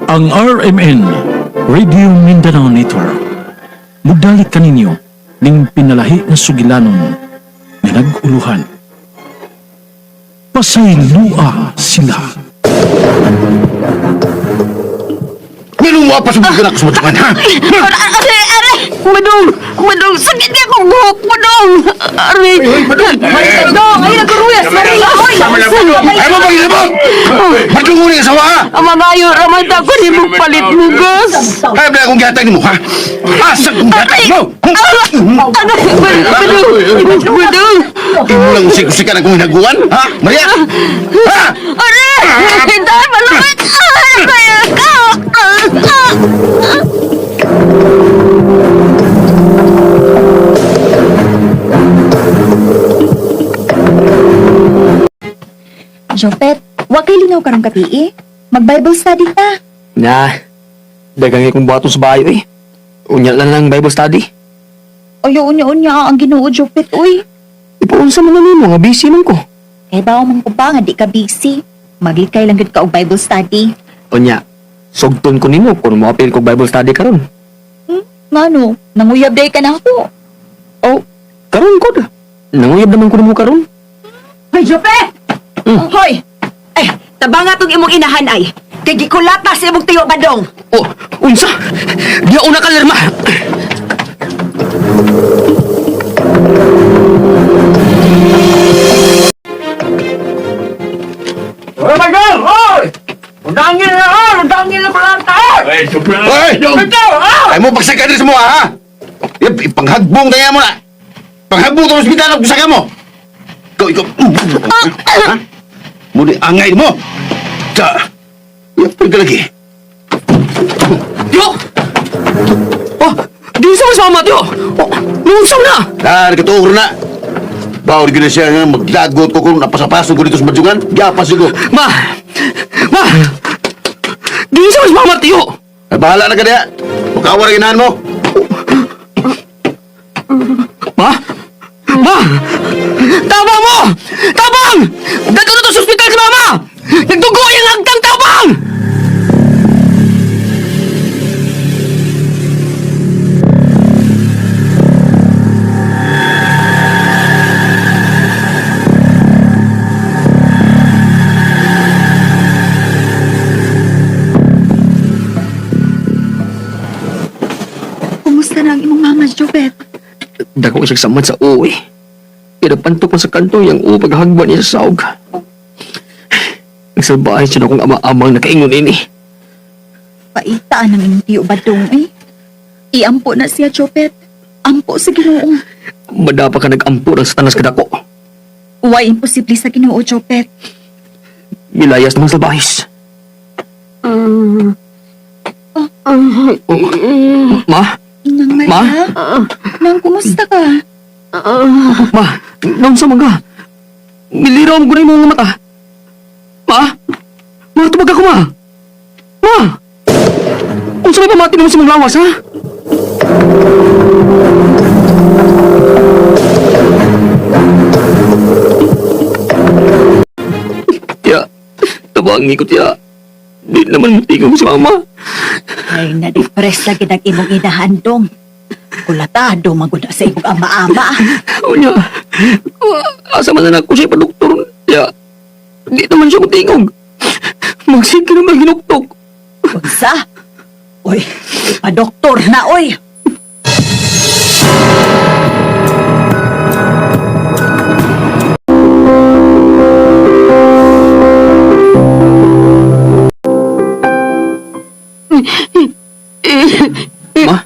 Ang RMN, Radio Mindanao Network, mudalit kaninyo ning pinalahi na sugilanon nga nag-uluhan. Pasaylua sila. Minum mo apa sa mga kasumutukan, ha? Madong, sakit ka kong buhok, Madong! Ari! Madong, ay naguruyas, Maria! Ay mo pag ilabot! Matunguli ka sawa, ha? Ang mamayo, raman ko ni mong palit mo, gas! Ay, bala akong gatag mo, ha? Asag kong gatag mo! Madong! Imulang musik-musikan akong hinaguan, ha? Maria! Ha? Ari! Dahil malapit! Kaya ka! Jopet, wa kay linaw karong katii. Mag-Bible study ta. Na, dagang ikong bato sa bayo eh. Unya lang ng Bible study. Ayaw unya-unya ang Ginoo, Jopet, uy. Ipaunsa man na nimo nga busy man ko. Kay bawo man ko ba nga di ka busy. Maglikay lang gud ka og Bible study. Unya, sugton ko nimo kung moapil ko Bible study karon. Ngano, nanguyab day ka na ako. Oh, karon ko da. Nanguyab naman ko nimo karon. Hoy, Jope! Hoy! Tabanga tong imong inahan ay. Kay gikulata sa imong tiyo, Badong. Oh, unsa? Diya una ka lerma. Hoy, Badong! Hoy! Undangin na, ha! Undangin na palanta, ha! Ay, ay mo pagsaka diri sa mga, ha? Ipanghagbong kaya mo na. Panghagbong sa ospital ang pusaka mo. Ikaw. Ha? Muli angay mo. Yapay ka lagi. Diyo! Oh, di sa mas mama, Diyo! Oh, nungsaw na! Katuor na. Bawal gina siya nga maglagot ko kung napasapasok ko dito sa madjungan. Yapas ko. Ma! Di sa mas mama, Diyo! Ay, bahala na ka diya. Makawa na ginahan mo. Ma! Tabang mo! Tabang! Dagko na to sa ospital si mama! Nagdugo yung hagdang tabang! Kumusta na ang imong mama, Jopet? Dako siya samad sa uwi. Pinapantok man sa kanto yung paghagba niya sa saog. Nagsalbahay siya na kung ama-amang nakaingon ini. Paitaan ang imong tiyo, Badong, eh. Iampo na siya, Jopet. Ampo sa Ginoo. Madapa ka nag-ampo ng satanas kadako. Why imposible sa Ginoo, Jopet? Milayas naman sa bahis. Ma? Nang Maria? Nang kumusta ka? Ma? Naon sa mga? Miliraw mo ko na yung mga mata. Ma? Ma, tubag ako, ma. Ma! Kung sa may pamati naman sa mga lawas, ha? Tiya, tabangi ko, tiya. Di naman tingog si mama. Ay, na-depress lagi ng imong inahandong. Kulatado, maguda sa imong ama-ama. O niya, asa man na ako siya pa-doktor. Tiya, di naman siya tingog. Magsig ka naman ginuktok. Unsa? Uy, pa-doktor na, uy! Ma?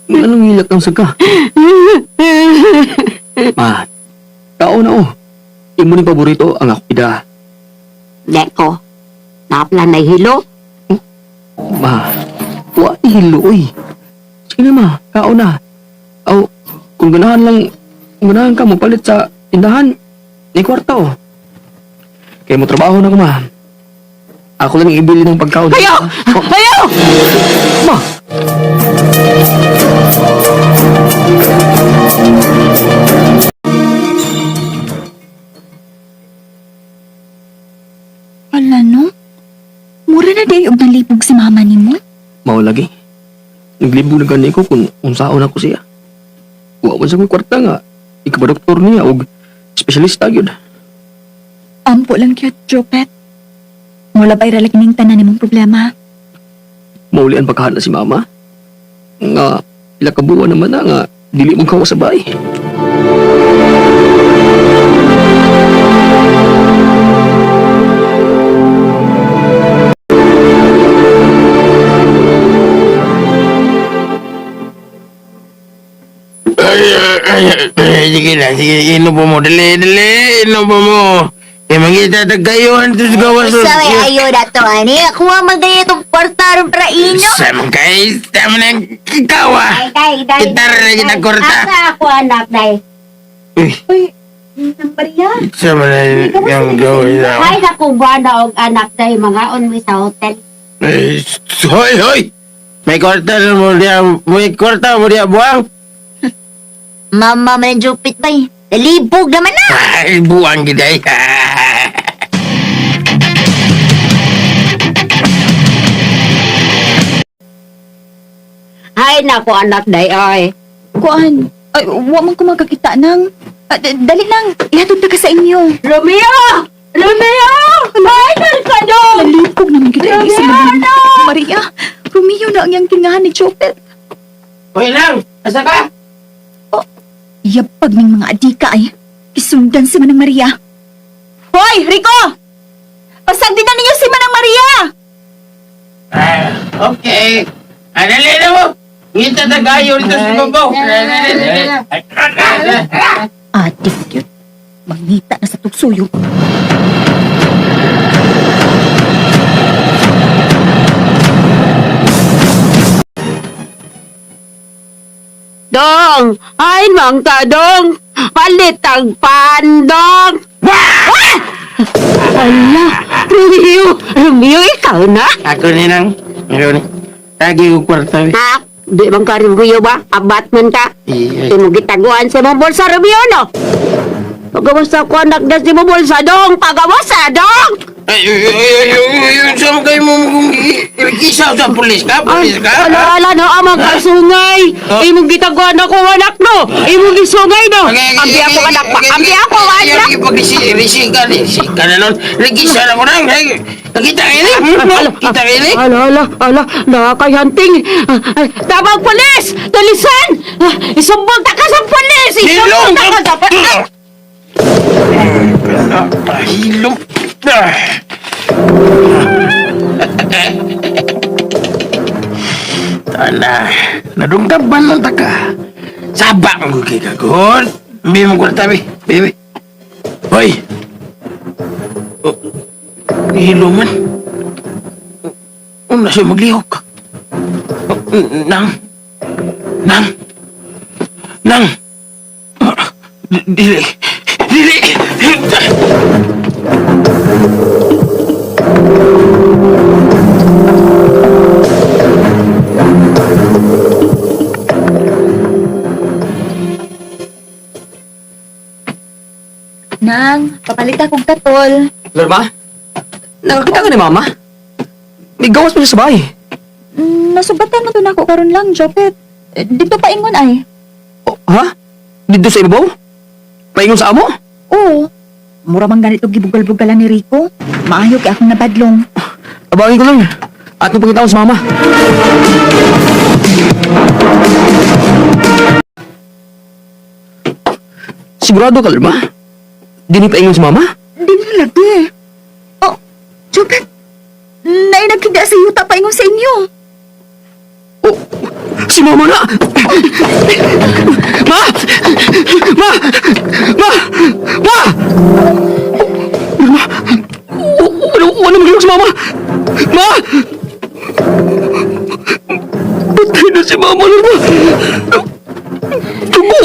Anong hilak ng saga? Ma, tao na oh. Imo ni paborito ang ako ida. Neko, naplan na hilo? Ma, wa hilo oy. Sige na ma, kao na. Aw, kung ganahan ka mo palit sa tindahan, ni kwarta oh. Kaya mo trabaho na ko ma. Ako lang ibili ng pagkaon. Ayaw! Oh, Ayaw! ma! Wala, no? Mura na Di og nalibog si mama nimo. Mao lagi. Naglibog na gani ko kung unsaon ako siya. Wa man sa kong kwarta nga. Ikaw ba doktor niya o espesyalista yun. Ampo lang kyat, Jopet. Mula ba iralik ning tanan nimong problema? Maulian pagkahan na si mama. Nga, ila kabuan naman na nga, dili mong kawasabay. Sige na, sige, inom po mo. Dali, inom po mo. Emang kita tagayuhan to sa gawas. Sa may ayo na to, ani. Ako ang magaya itong kwarta ron para inyo. Sa mga kayo, tama na yung kikawa. Day. Kita rin kita kwarta. Asa ako, anak, day. Uy, nang Maria. Sa mga yung gawin na. Ay, naku, buwana og anak, day. Mga unwi sa hotel. Hoy! May kwarta na mo diya, may kwarta mo diya buwang. Mama, man jupit ba eh. Nalibog naman na. Ay, buwang giday. Ay, naku, anak, day, ay. Kuan, ay, wa man ko magkakita nang. Dali nang, ihatod na ka sa inyo. Romeo! Romeo! Ay, ka doon! Nalipog naman kita yung isa Maria, Romeo na ang iyang tingahan ni Jopet. Hoy lang, asa ka? Yapag ng mga adika ay kisundan si Manang Maria. Hoy, Rico! Pasagdi na ninyo si Manang Maria! Okay. Dali na mo. Kita tagayo rito sa babaw. Adik yun. Mangita na sa tuksuyo. Dong! Ay, mang dong! Palit ang pandong! Ala! Romeo, ikaw na? Ako ni nang. Ako ni. Tagi ko kwarta. Ha? Di bang ka Romeo ba? Abatman ka? Iya. Di mo gitaguan sa mong bulsa, Romeo, no? Pagawas ako anak na si mong bulsa, dong! Pagawas, dong! Ay, saan kayo mo kisaw sa pulis ka? Pulis ka? Ala, na amang kasungay! Imong gitaguan ako, anak, no? Imong gisungay, no? Ambi ako, anak, pa! Ambi ako, anak! Risi ka na nun. Nagkisa na ko nang. Nakita ka ini? Kita ka ini? Ala, nakakayanting. Tabang polis! Tulisan! Isumbong ta ka sa polis! Isumbong ta ka sa polis! Hilom. Tana, nadungdaban lang taka. Sabak mo kay kagon. Hindi mo kwarta, baby. Hoy! Hilom man. Una siya maglihok. Nang. Dili. Nang, papalit akong katol. Lorma? Nakakita ka ni mama? May gawas pa siya sa bahay. Nasubatan mo to na ako karon lang, Jopet. Dito pa ingon ay. Oh, ha? Dito sa ibabaw? Paingon sa amo? Oo. Mura mang ganito gibugal-bugalan ni Rico. Maayo kay akong nabadlong. Abangin ko lang. At nung pagkitaon sa mama. Sigurado ka, Lorma? Di ni paingon sa mama? Di na lagi. Oh, Jopet. Nainagkiga sa yuta pa ingon sa inyo. Oh, si mama na! Ma! Ma! Ma! Ma! Ma! Ano magaling sa mama? Ma! Patay na si mama na ba? Tubo!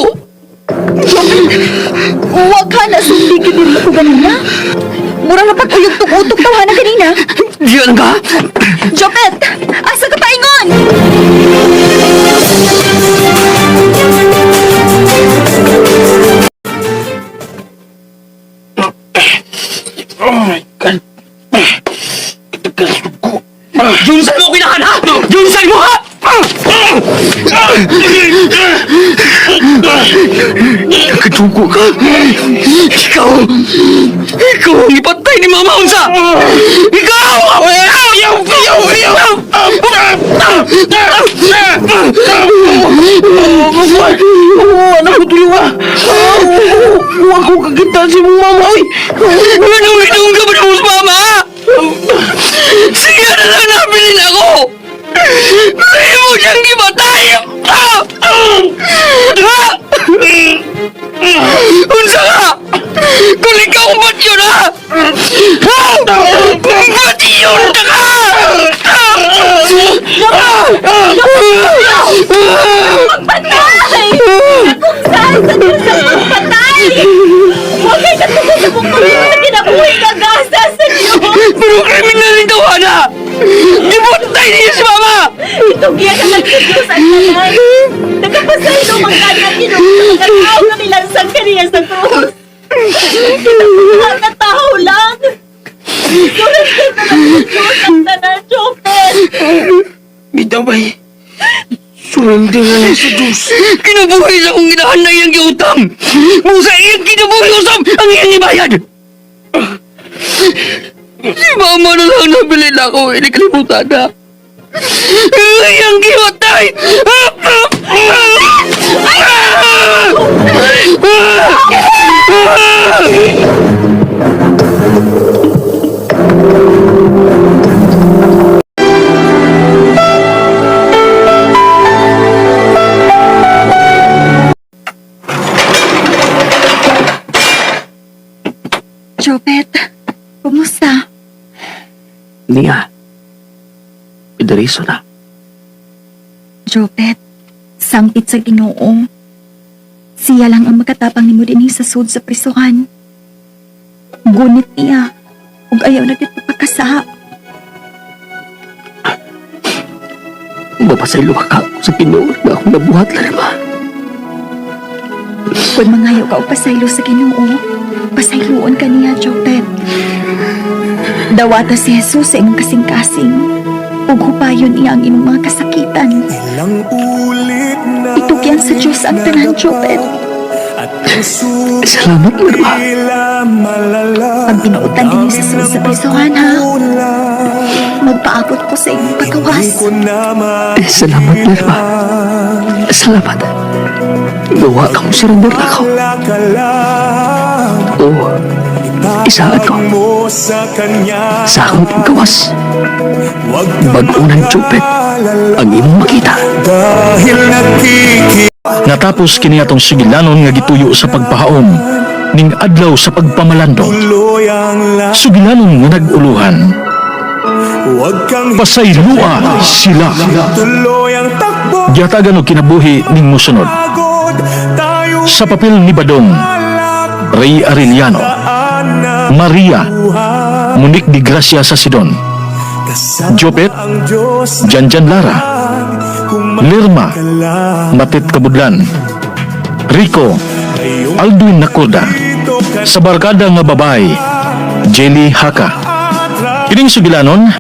Huwag ka na sundigin din ko ganina. Mura na pag-uyog-tuk-utok tawanan kanina. Diyan ka? Jopet! Asa ka pa ingon? Oh my God. Katagal ko. Junsan mo kinakan, ha? Junsan mo, ha? Nakadugo ka. Ikaw ang ipatay ni Mama Unsa. Ikaw! Ayaw! Anak ko tuloy, ha? Huwag ko kakita si mong mama, oy! Hinong ka ba na mo sa mama, ha? Sige na lang nabilin ako! Hindi mo siyang ibatay! Unsa ka? Kung ikaw ba't yun, ha? Ba't yun ka? Patay! Kung saan sa Diyos ang patay! Huwag kayo natuloy sa pagpapalito na kinabuhi kagasa sa Diyos! Pero kriminal ito, Ana! Ibutay niya si Mama! Itugya ka lang sa Diyos ang nanay! Nagkapasay ng mga kanyang kinong nagkakaw kami lansang kaniya sa krus! Kitang na tao lang! Sulit ka na lang sa Diyos ang tanan, Chopin! Bitaw ba'y? Surrender na lang sa Diyos. Kinabuhi lang kung ginahanay ang giutang. Musa iyang kinabuhi usam ang iyang ibayad. Si Mama na lang nabilin ako. Inikalimutan na. Iyang giutay. Jopet, kumusta? Nia. Pidariso na. Jopet, sangkit sa Ginoo. Siya lang ang makatapang nimo dinhi sa sud sa prisuhan. Gunit niya, ug ayaw na kita pagkasa. Mapasaylo ka sa Ginoo na ako nabuhat larima. Kung mangayo ka o pasaylo sa Ginoo, pasayloon ka niya, Jopet. Dawata si Jesus sa imong kasing-kasing, ug hupayon niya ang imong mga kasakitan. Itugyan sa Diyos ang tanan, Jopet. Salamat, Larma. Pag binuutan din sa sunod sa prisuhan, ha? Magpaabot ko sa imong pagawas. Salamat, Larma. Salamat. Gawa kang surrender na ako. Oo. Isaad ko. Sa akong gawas. Bago ng Chopet ang imong makita. Natapos kini atong sugilanon nga gituyo sa pagpahaom ning adlaw sa pagpamalandong. Sugilanon nga nag-uluhan. Pasaylua sila. Giyatagan og kinabuhi ning mosunod. Sa papel ni Badong, Ray Arellano, Maria, Monique Di Gracia sa Sidon, Jopet, Janjan Lara, Lirma, Matit Kabudlan, Rico, Alduin Nakoda, sa barkada nga babay, Jelly Haka. Kining sugilanon,